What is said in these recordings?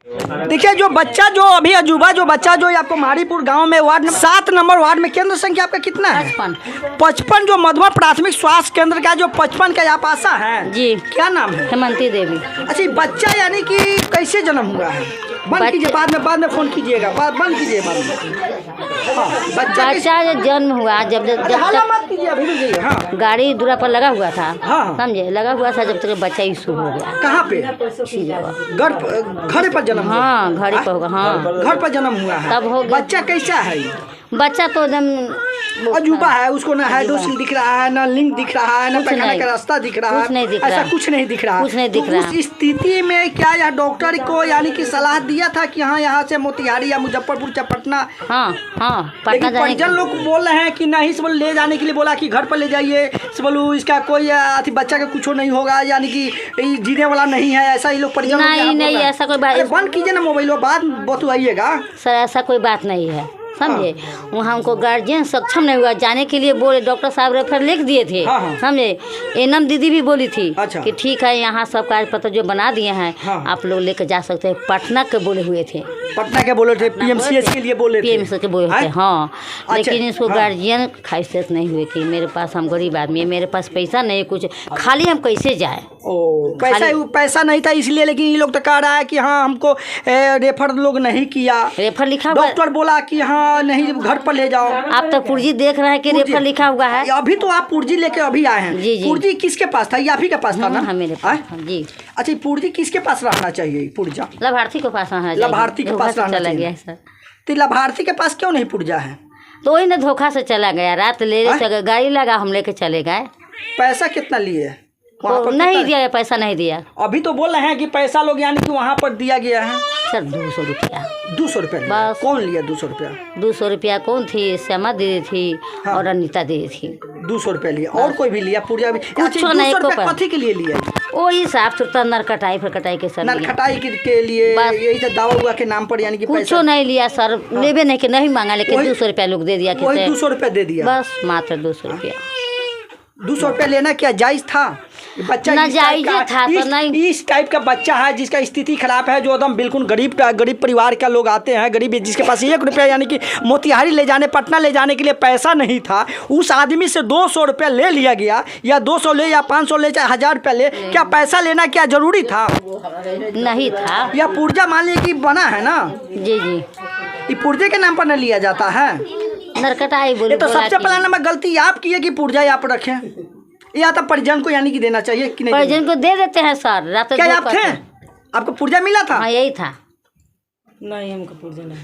देखिए जो बच्चा जो अभी अजूबा जो बच्चा जो आपको मारीपुर गांव में वार्ड 7 नंबर वार्ड में केंद्र संख्या आपका कितना है? 55 जो मधुआ प्राथमिक स्वास्थ्य केंद्र का जो 55 का आप आशा है जी, क्या नाम है? हेमंती देवी। अच्छा बच्चा यानी कि कैसे जन्म हुआ है? बंद कीजिए, बाद में फोन कीजिएगा, बंद कीजिए बाद में। हाँ, बच्चा जन्म हुआ जब गाड़ी दूरा पर लगा हुआ था, समझे, लगा हुआ था जब तक बच्चा इशू हो गया। कहाँ पे? घर पर जन्म? हाँ घर पर होगा। हाँ घर पर जन्म हुआ है तब हो गया। बच्चा कैसा है? बच्चा तो एकदम अजूबा है, उसको ना हाइड्रोसिल दिख रहा है, ना लिंग दिख रहा है, ना पैखाने का रास्ता दिख रहा है, ऐसा कुछ नहीं दिख रहा। उस स्थिति में क्या यह डॉक्टर को यानी कि सलाह दिया था कि हाँ यहाँ से मोतिहारी या मुजफ्फरपुर या पटना? लेकिन परिजन लोग बोल रहे हैं कि नहीं, से ले जाने के लिए बोला कि घर पर ले जाइए, से बोलूँ इसका कोई बच्चा का कुछ नहीं होगा, यानी कि जीने वाला नहीं है, ऐसा ही लोग परिजन। नहीं ऐसा कोई बात, बंद कीजिए ना मोबाइल, बात बतवाइएगा सर, ऐसा कोई बात नहीं है, समझे। वहाँ हमको गार्जियन सक्षम नहीं हुआ जाने के लिए, बोले डॉक्टर साहब रेफर लिख दिए थे, समझे। एनम दीदी भी बोली थी कि ठीक है यहाँ सब कागज पत्र जो बना दिए हैं आप लोग लेकर जा सकते हैं। पटना के बोले हुए थे, पटना के बोले थे, पीएमसीएच के लिए बोले थे, पीएमसीएच के बोले थे। हाँ लेकिन इसको गार्जियन खासियत नहीं हुए कि मेरे पास, हम गरीब आदमी है, मेरे पास पैसा नहीं कुछ, खाली हम कैसे जाए। पैसा नहीं था इसलिए, लेकिन ये लोग तो कह रहा है कि हाँ हमको रेफर लोग नहीं किया, रेफर लिखा, डॉक्टर बोला कि हाँ नहीं घर पर ले जाओ। आप तो पुर्जी देख रहे हैं कि रेफर लिखा हुआ है। अभी तो आप पुर्जी लेके अभी आए हैं। जी। पुर्जी किसके पास था? ये आप ही के पास था ना? मेरे पास जी। अच्छा पुर्जी किसके पास रहना चाहिए? पुर्जा लाभार्थी के पास रहना चाहिए। लाभार्थी के पास रहना चाहिए सर। तो लाभार्थी के पास क्यों नहीं पुर्जा है? तो वही ना धोखा से चला गया, रात ले गाड़ी लगा, हम लेके चले गए। पैसा कितना लिए? तो नहीं दिया, पैसा नहीं दिया। अभी तो बोल रहे हैं कि पैसा लोग यानी कि वहाँ पर दिया गया है सर 200 रुपया। 200 रुपया बस। कौन लिया 200 रुपया? 200 रुपया कौन थी? श्यामा दीदी थी और अनीता दीदी थी। 200 रुपया लिया, और कोई भी लिया? पुर्जा भी कुछ नहीं। कथी के लिए लिया? वही साफ सुथरा नरकटाई फरकटाई के सर, नरकटाई के लिए यही तो दावा हुआ के नाम पर, यानी कि कुछ नहीं लिया सर, लेबे नहीं के नहीं मांगा, लेकिन 200 रुपया लोग दे दिया। 200 रुपया दे दिया बस, मात्र 200 रुपया। 200 रुपया लेना क्या जायज था? बच्चा नाजायज था तो नहीं। इस टाइप का बच्चा है जिसका स्थिति खराब है, जो एकदम बिल्कुल गरीब परिवार का लोग आते हैं, गरीब जिसके पास 1 रुपया यानी कि मोतिहारी ले जाने, पटना ले जाने के लिए पैसा नहीं था, उस आदमी से 200 रुपया ले लिया गया, या 200 ले या 500 ले चाहे 1000 रुपया ले, क्या पैसा लेना क्या जरूरी था? नहीं था। या पुर्जा मान लीजिए कि बना है ना? जी। ये पुर्जे के नाम पर न लिया जाता है, नरकटाई बोले। तो सबसे पहला नंबर गलती आप की है कि पुर्जा आप रखें, या तो परिजन को यानी कि देना चाहिए कि नहीं? परिजन को दे देते हैं सर। रात क्या आप थे? आपको पुर्जा मिला था? हाँ यही था। नहीं हमको पुर्जा नहीं।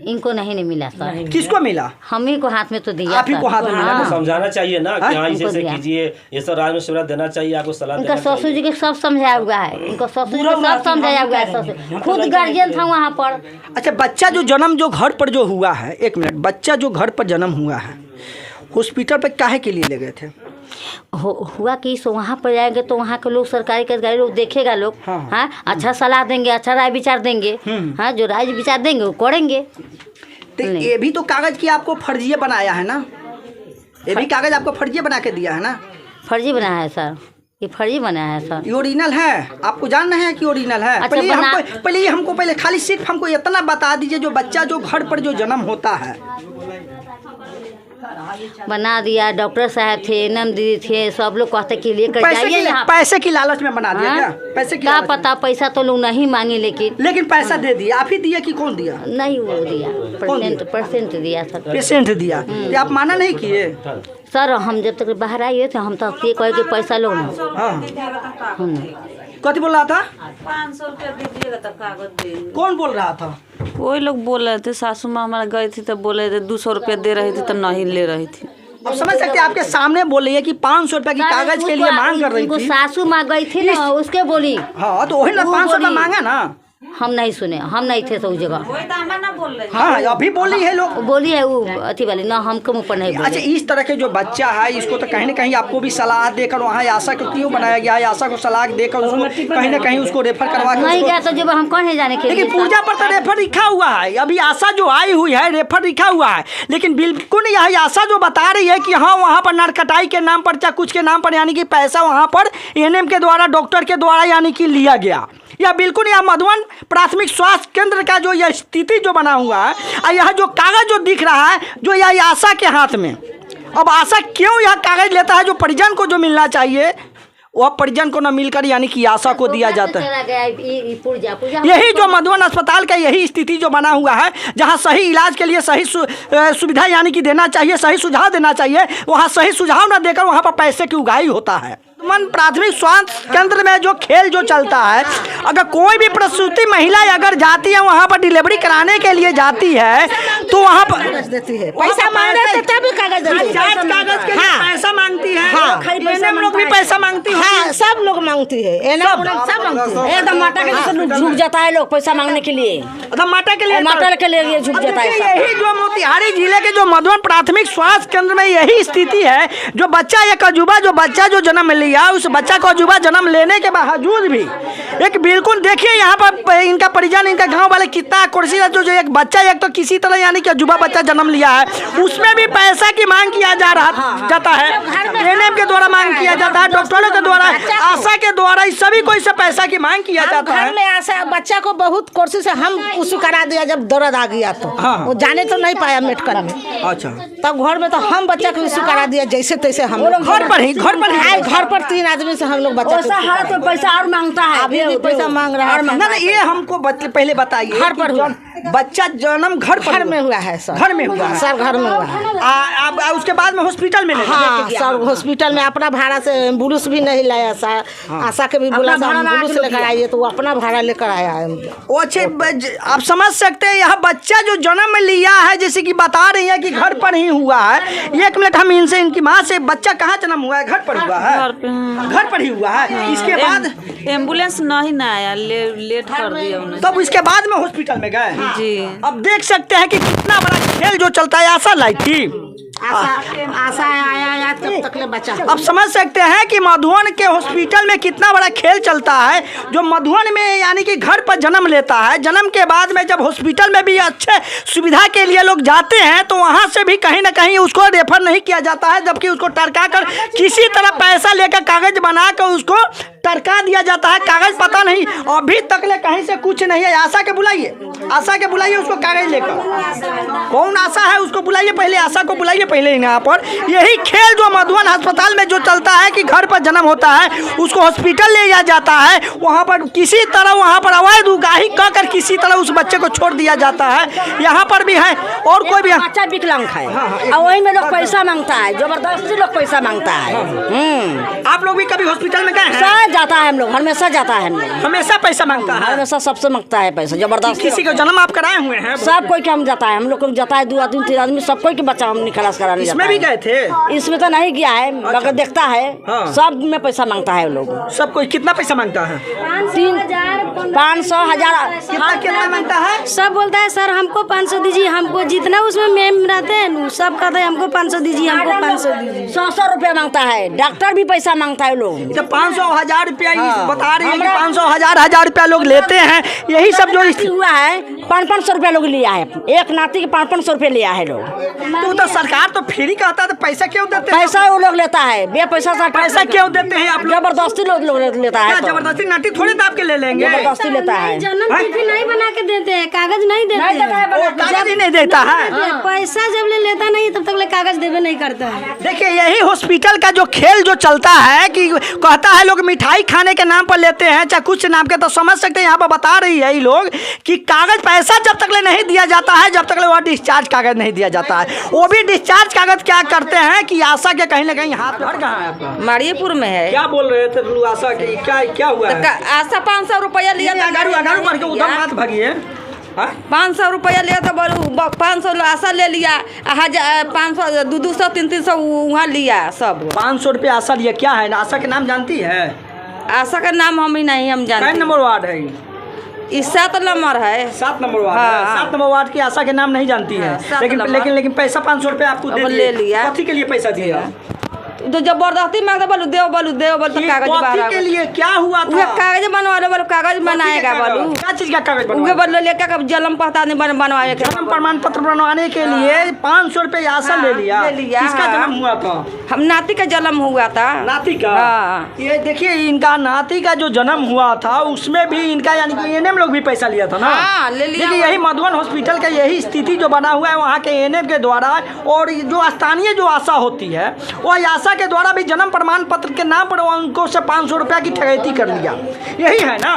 इनको नहीं मिला सर। किसको मिला? हम ही को हाथ में तो दिया। आप ही को हाथ में मिला। समझाना चाहिए ना कि हाँ इसे कीजिए, ये सब राज मशवरा देना चाहिए, आपको सलाह इनका ससुर जी के सब समझाया हुआ है, इनको ससुर जी को सब समझाया हुआ है, खुद गार्जियन था वहाँ पर। अच्छा बच्चा जो जन्म जो घर पर जो हुआ है, 1 मिनट, बच्चा जो घर पर जन्म हुआ है, हॉस्पिटल पे काहे के लिए ले गए थे? हुआ कि सो वहाँ पर जाएंगे तो वहाँ के लोग, सरकारी कर्मचारी लोग देखेगा लोग, हाँ अच्छा सलाह देंगे, अच्छा राय विचार देंगे, हाँ जो राय विचार देंगे वो करेंगे। तो ये भी तो कागज की आपको फर्जिया बनाया है ना? ये भी कागज आपको फर्जिया बना के दिया है ना? फर्जी बनाया है सर, ये फर्जी बनाया है सर। ये ओरिजिनल है? आपको जानना है कि ओरिजिनल है? अच्छा, पहले खाली सिर्फ हमको इतना बता दीजिए, जो बच्चा जो घर पर जो जन्म होता है बना दिया। डॉक्टर साहब थे, एनम दीदी थे, सब लोग कहते कि लेकर जाइए यहाँ। पैसे की लालच में बना दिया क्या? पैसे की क्या पता, पैसा तो लोग नहीं मांगे, लेकिन पैसा दे दिया। आप ही दिया कि कौन दिया? नहीं वो दिया, परसेंट दिया सर। पेशेंट दिया। तो आप माना नहीं किए सर? हम जब तक बाहर आए थे हम तो ये कहे कि पैसा लो ना। कथी बोल रहा था? 500 रुपया दीजिएगा तो कागज दे। कौन बोल रहा था? वही लोग बोल रहे थे, सासू माँ हमारा गई थी तो बोले थे 200 रुपया दे रही थी तो नहीं ले रही थी। अब समझ सकते आपके सामने बोल रही है कि 500 रुपया की कागज के लिए मांग कर रही थी। सासू माँ गई थी ना, उसके बोली। हाँ तो वही ना 500 रुपया मांगा ना। हम नहीं सुने, हम नहीं थे तो उस जगह। हाँ अभी बोली है लोग, बोली है वो अथी वाली ना, हमको मुँह पर नहीं बोली। अच्छा इस तरह के जो बच्चा है इसको तो कहीं ना कहीं आपको भी सलाह देकर वहाँ आशा को क्यों बनाया गया है? आशा को सलाह देकर उसको कहीं ना कहीं उसको रेफर करवा के नहीं गया तो जब हम कौन है जाने के लिए। लेकिन पूजा पर तो रेफर लिखा हुआ है, अभी आशा जो आई हुई है रेफर लिखा हुआ है, लेकिन बिल्कुल यही आशा जो बता रही है कि हाँ वहाँ पर नरकटाई के नाम पर या कुछ के नाम पर यानी कि पैसा वहाँ पर एनएम के द्वारा, डॉक्टर के द्वारा यानी कि लिया गया। यह बिल्कुल यह मधुबन प्राथमिक स्वास्थ्य केंद्र का जो यह स्थिति जो बना हुआ है, और यह जो कागज जो दिख रहा है जो यह आशा के हाथ में। अब आशा क्यों यह कागज लेता है? जो परिजन को जो मिलना चाहिए वह परिजन को न मिलकर यानी कि आशा को दिया जाता है। यही जो मधुबन अस्पताल का यही स्थिति जो बना हुआ है, जहां सही इलाज के लिए सही सुविधा यानी कि देना चाहिए, सही सुझाव देना चाहिए, वहां सही सुझाव न देकर वहां पर पैसे की उगाही होता है। मधुबन प्राथमिक स्वास्थ्य केंद्र में जो खेल जो चलता है, अगर कोई भी प्रसूति महिला अगर जाती है वहाँ पर डिलीवरी कराने के लिए जाती है तो वहाँ पर देती है, पैसा मांगते तभी कागज देती है, कागज के लिए पैसा मांगती है। एनएम लोग भी पैसा मांगती है, हाँ सब लोग मांगती है, एनएम सब मांगती है। एकदम माता के लिए झुक जाता है लोग पैसा मांगने के लिए, माता के लिए झुक जाता है। यही जो मोतिहारी जिले के जो मधुबन प्राथमिक स्वास्थ्य केंद्र में यही स्थिति है। जो बच्चा एक अजूबा जो बच्चा जो जन्म लिया, उस बच्चा को अजूबा जन्म लेने के बावजूद भी एक बिल्कुल देखिए यहाँ पर इनका परिजन, इनका गांव वाले कितना कुर्सी जो एक बच्चा एक तो किसी तरह यानी कि अजूबा बच्चा जन्म लिया है, उसमें भी पैसा की मांग किया जाता है। एनएम के द्वारा मांग किया जाता है, डॉक्टरों के द्वारा, आशा के द्वारा, इस सभी को इससे पैसा की मांग किया जाता है। घर में आशा बच्चा को बहुत कोशिश से हम उसको करा दिया, जब दर्द आ गया तो वो जाने तो नहीं पाया मेडिकल में। अच्छा, तब घर में तो हम बच्चा को इशू करा दिया जैसे तैसे, हम घर पर 3 आदमी से हम लोग बच्चा तो पैसा और मांगता है, अभी भी पैसा मांग रहा है। ना ये हमको पहले बताइए, घर पर हुआ बच्चा जन्म घर में हुआ है सर, घर में हुआ है सर, घर में हुआ है। उसके बाद में हॉस्पिटल में हाँ सर, हॉस्पिटल में अपना भाड़ा से एम्बुलेंस भी नहीं लाया सर, आशा के भी बोला एम्बुलेंस लेकर आइए तो वो अपना भाड़ा लेकर आया है। अच्छे आप समझ सकते हैं, यह बच्चा जो जन्म लिया है जैसे कि बता रही है कि घर पर ही हुआ है। 1 मिनट हम इनसे, इनकी माँ से, बच्चा कहाँ जन्म हुआ है? घर पर हुआ है, घर पर ही हुआ है। इसके बाद एम्बुलेंस नहीं ना आया, लेट कर दिया उन्होंने। तब इसके बाद में हॉस्पिटल में गए जी। अब देख सकते हैं कि कितना बड़ा खेल जो चलता है। आशा लाई थी, आशा आया तब तक ले बचा। अब समझ सकते हैं कि मधुबन के हॉस्पिटल में कितना बड़ा खेल चलता है। जो मधुबन में यानी कि घर पर जन्म लेता है, जन्म के बाद में जब हॉस्पिटल में भी अच्छे सुविधा के लिए लोग जाते हैं तो वहाँ से भी कहीं ना कहीं उसको रेफर नहीं किया जाता है, जबकि उसको टरका कर किसी तरह पैसा लेकर कागज बना कर उसको टरका दिया जाता है। कागज पता नहीं अभी तक ले कहीं से कुछ नहीं है। आशा के बुलाइए, आशा के बुलाइए उसको कागज लेकर। कौन आशा है उसको बुलाइए, पहले आशा को बुलाइए पहले यहाँ पर। यही खेल जो मधुबन अस्पताल में जो चलता है कि घर पर जन्म होता है उसको हॉस्पिटल ले जाया जाता है, वहाँ पर किसी तरह वहाँ पर अवैध उगाही कर किसी तरह उस बच्चे को छोड़ दिया जाता है। यहाँ पर भी है और कोई भी बच्चा विकलांग है और वही में लोग पैसा मांगता है, जबरदस्ती लोग पैसा मांगता है। आप लोग भी कभी हॉस्पिटल में गए हैं? जाता है, हम लोग हमेशा जाता है, हम लोग हमेशा पैसा मांगता है, हमेशा सबसे मांगता है पैसा जबरदस्ती। किसी को जन्म आप कराए हुए हैं? सब कोई के हम जाता है, हम लोग को जाता है 2 आदमी 3 आदमी सब कोई के बच्चा हम निकास कराने जाता है। इसमें भी गए थे? इसमें तो नहीं गया है, अगर देखता है सब में पैसा मांगता है लोग। सब कोई कितना पैसा मांगता है? 500 1000 कितना मांगता है? सब बोलता है सर हमको 500 दीजिए, हमको जितना उसमें मेम रहते हैं सब कहते हैं हमको 500 दीजिए, हमको 500 दीजिए। 100 रुपया मांगता है, डॉक्टर भी पैसा मांगता है लोग। तो 500 1000 रुपया बता रही है कि 500 1000 रुपया लोग लेते हैं। यही सब जो हुआ है 500 रुपया लोग लिया है, एक नाती के 500 रुपया लिया है लोग। तो सरकार तो फ्री कहता है, तो पैसा क्यों देते हैं? पैसा वो लोग लेता है, बे पैसा क्यों देते हैं आप? जबरदस्ती लोग लेता है। जबरदस्ती नाटी थोड़ी दाब के ले लेंगे, जबरदस्ती लेता है। जन्म तिथि नहीं बना के देते हैं, कागज नहीं देते हैं, कागज ही नहीं देता है। पैसा जब ले लेता नहीं तब तक ले कागज देवे नहीं करता है। देखिए यही हॉस्पिटल का जो खेल जो चलता है कि कहता है लोग मिठाई खाने के नाम पर लेते हैं चाहे कुछ नाम के, तो समझ सकते हैं यहाँ पर बता रही है ये लोग कि कागज पैसा जब तक ले नहीं दिया जाता है, जब तक ले वह डिस्चार्ज कागज नहीं दिया जाता है। वो भी डिस्चार्ज कागज क्या करते हैं कि आशा के कहीं ना कहीं हाथ। घर कहाँ है आपका? मारियपुर में है। क्या बोल रहे थे आशा के, क्या हुआ है? आशा 500 रुपया लिया था, उधर मत भागिए। 500 रुपया लिया था, बोलो 500 आशा ले लिया, 500 200 300 वहाँ लिया सब। 500 रुपया आशा लिया। क्या है आशा के नाम जानती है? आशा का नाम हम जानते। कई नंबर वार्ड है? इस 7 नंबर है, 7 नंबर वार्ड है। 7 नंबर वार्ड की आशा के नाम नहीं जानती है, लेकिन पैसा 500 रुपया आपको ले लिया। कथी के लिए पैसा दिया? तो जबरदस्ती मांगता बोलू देव तो कागज बाहर के लिए क्या हुआ था? कागज बनवा लो बोलो, कागज बनाएगा बोलू। क्या चीज का कागज उगे बोलो लेकर जन्म पता नहीं बनवाए के जन्म प्रमाण पत्र बनवाने के लिए 500 रुपए आशा ले लिया। किसका जन्म हुआ था? हम नाती का जन्म हुआ था। नाती का? ये देखिए इनका नाती का जो जन्म हुआ था उसमें भी इनका यानी कि एएनएम लोग भी पैसा लिया था ना। ले लिया। देखिए यही मधुबन हॉस्पिटल का यही स्थिति जो बना हुआ है वहाँ के एएनएम के द्वारा, और जो स्थानीय जो आशा होती है वह आशा के द्वारा भी जन्म प्रमाण पत्र के नाम पर उनको से 500 रुपया की ठगैती कर लिया। यही है ना?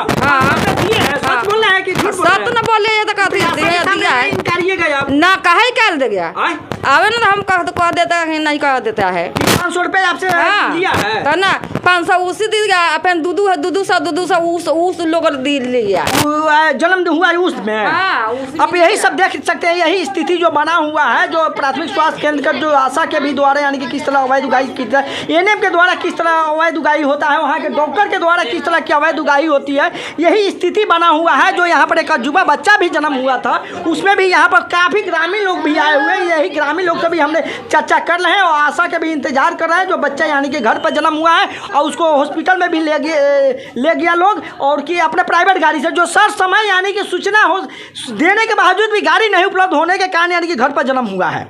सच बोल रहे हैं कि सच न बोले ये तो ना कहे कर दे गया आवे ना हम कह देता है नहीं कह देता है 500 रुपए आपसे लिया है तो ना 500 उसी दी गया अपन दूधू सा उस लोग दी लिया जन्म हुआ है उसमें। अब यही सब देख सकते हैं, यही स्थिति जो बना हुआ है, जो प्राथमिक स्वास्थ्य केंद्र का जो आशा के भी द्वारा यानी कि किस तरह अवैध उगाई की एएनएम के द्वारा किस तरह अवैध उगाई होता है, वहाँ के डॉक्टर के द्वारा किस तरह की अवैध उगाई होती है, यही स्थिति बना हुआ है। जो यहाँ पर एक अजूबा बच्चा भी जन्म हुआ था उसमें भी यहाँ पर काफ़ी ग्रामीण लोग भी आए हुए हैं। यही ग्रामीण लोग से भी हमने चर्चा कर रहे हैं और आशा के भी इंतजार कर रहे हैं। जो बच्चा यानी कि घर पर जन्म हुआ है और उसको हॉस्पिटल में भी ले गया लोग, और कि अपने प्राइवेट गाड़ी से जो सर समय यानी कि सूचना हो देने के बावजूद भी गाड़ी नहीं उपलब्ध होने के कारण यानी कि घर पर जन्म हुआ है।